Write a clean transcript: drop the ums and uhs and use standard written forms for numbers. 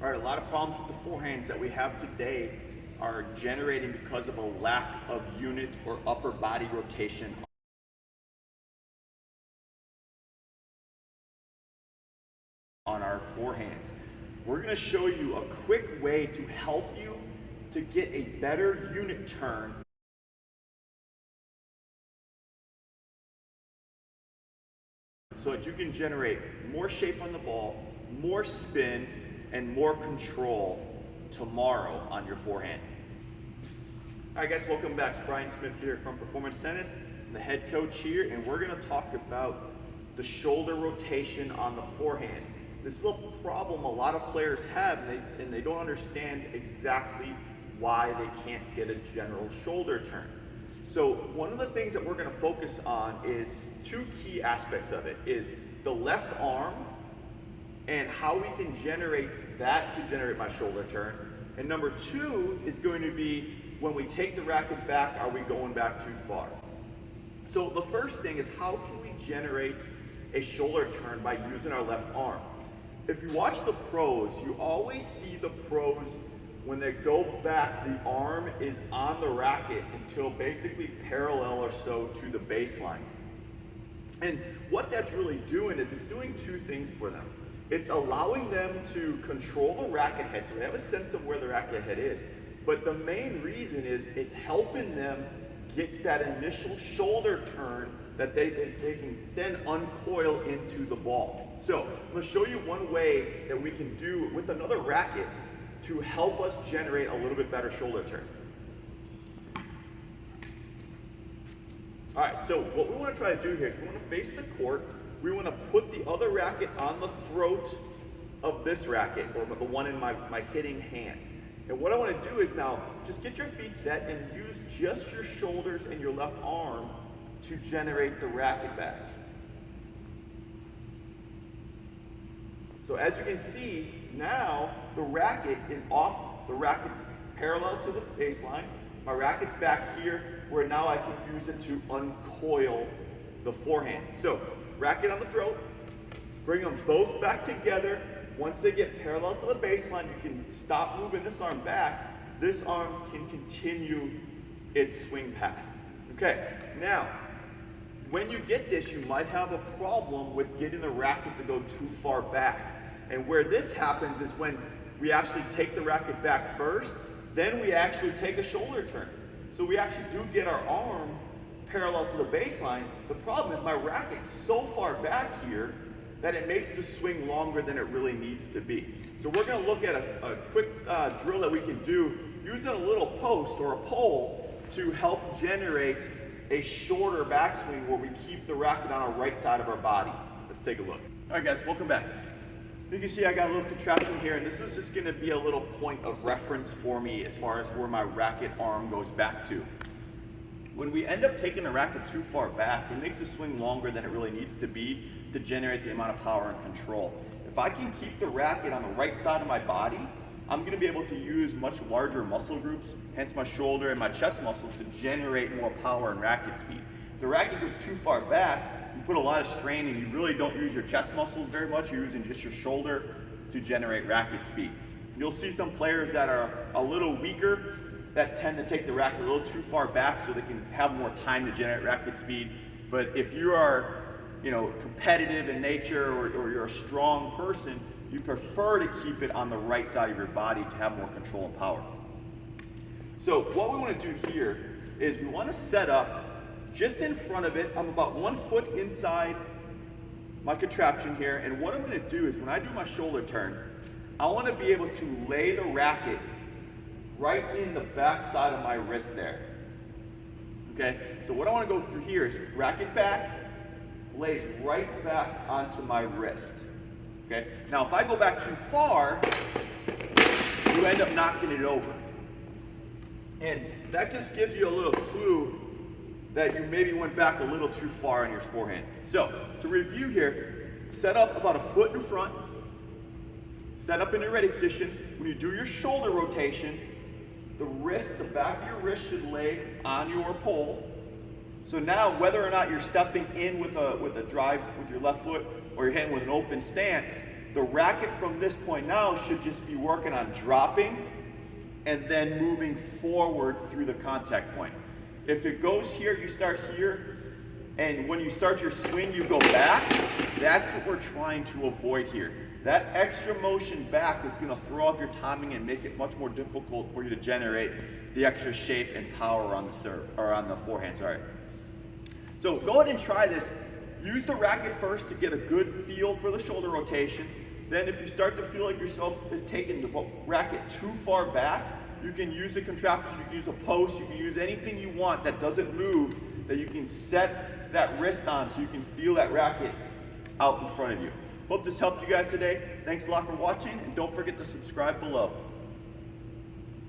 All right, a lot of problems with the forehands that we have today are generating because of a lack of unit or upper body rotation on our forehands. We're going to show you a quick way to help you to get a better unit turn so that you can generate more shape on the ball, more spin, and more control tomorrow on your forehand. All right guys, welcome back. Brian Smith here from Performance Tennis, the head coach here, and we're going to talk about the shoulder rotation on the forehand. This little problem a lot of players have, and they don't understand exactly why they can't get a general shoulder turn. So one of the things that we're going to focus on is two key aspects of it, is the left arm and how we can generate that to generate my shoulder turn. And number two is going to be when we take the racket back, are we going back too far? So the first thing is, how can we generate a shoulder turn by using our left arm? If you watch the pros, you always see the pros when they go back, the arm is on the racket until basically parallel or so to the baseline. And what that's really doing is it's doing two things for them. It's allowing them to control the racket head, so they have a sense of where the racket head is. But the main reason is it's helping them get that initial shoulder turn that they can then uncoil into the ball. So I'm going to show you one way that we can do with another racket to help us generate a little bit better shoulder turn. All right, so what we want to try to do here is we want to face the court. We want to put the other racket on the throat of this racket, or the one in my hitting hand. And what I want to do is now just get your feet set and use just your shoulders and your left arm to generate the racket back. So as you can see, now the racket is off, the racket parallel to the baseline. My racket's back here where now I can use it to uncoil the forehand. So racket on the throat, bring them both back together. Once they get parallel to the baseline, you can stop moving this arm back. This arm can continue its swing path. Okay, now, when you get this, you might have a problem with getting the racket to go too far back. And where this happens is when we actually take the racket back first, then we actually take a shoulder turn. So we actually do get our arm parallel to the baseline. The problem is my racket's so far back here that it makes the swing longer than it really needs to be. So we're going to look at a quick drill that we can do using a little post or a pole to help generate a shorter backswing where we keep the racket on our right side of our body. Let's take a look. All right guys, welcome back. You can see I got a little contraption here, and this is just going to be a little point of reference for me as far as where my racket arm goes back to. When we end up taking the racket too far back, it makes the swing longer than it really needs to be to generate the amount of power and control. If I can keep the racket on the right side of my body, I'm going to be able to use much larger muscle groups, hence my shoulder and my chest muscles, to generate more power and racket speed. If the racket goes too far back, you put a lot of strain and you really don't use your chest muscles very much. You're using just your shoulder to generate racket speed. You'll see some players that are a little weaker that tend to take the racket a little too far back so they can have more time to generate racket speed. But if you are, competitive in nature, or you're a strong person, you prefer to keep it on the right side of your body to have more control and power. So what we want to do here is we want to set up just in front of it. I'm about 1 foot inside my contraption here, and what I'm going to do is when I do my shoulder turn, I want to be able to lay the racket right in the back side of my wrist there. Okay, so what I want to go through here is racket back, lays right back onto my wrist. Okay, now if I go back too far, you end up knocking it over. And that just gives you a little clue that you maybe went back a little too far on your forehand. So, to review here, set up about 1 foot in front, set up in your ready position. When you do your shoulder rotation, the back of your wrist should lay on your pole. So now, whether or not you're stepping in with a drive with your left foot or you're hitting with an open stance, the racket from this point now should just be working on dropping and then moving forward through the contact point. If it goes here, you start here, and when you start your swing, you go back, that's what we're trying to avoid here. That extra motion back is going to throw off your timing and make it much more difficult for you to generate the extra shape and power on the serve, or on the forehand, sorry. So go ahead and try this. Use the racket first to get a good feel for the shoulder rotation. Then if you start to feel like yourself is taking the racket too far back, you can use the contraption, you can use a post, you can use anything you want that doesn't move, that you can set that wrist on so you can feel that racket out in front of you. Hope this helped you guys today. Thanks a lot for watching, and don't forget to subscribe below.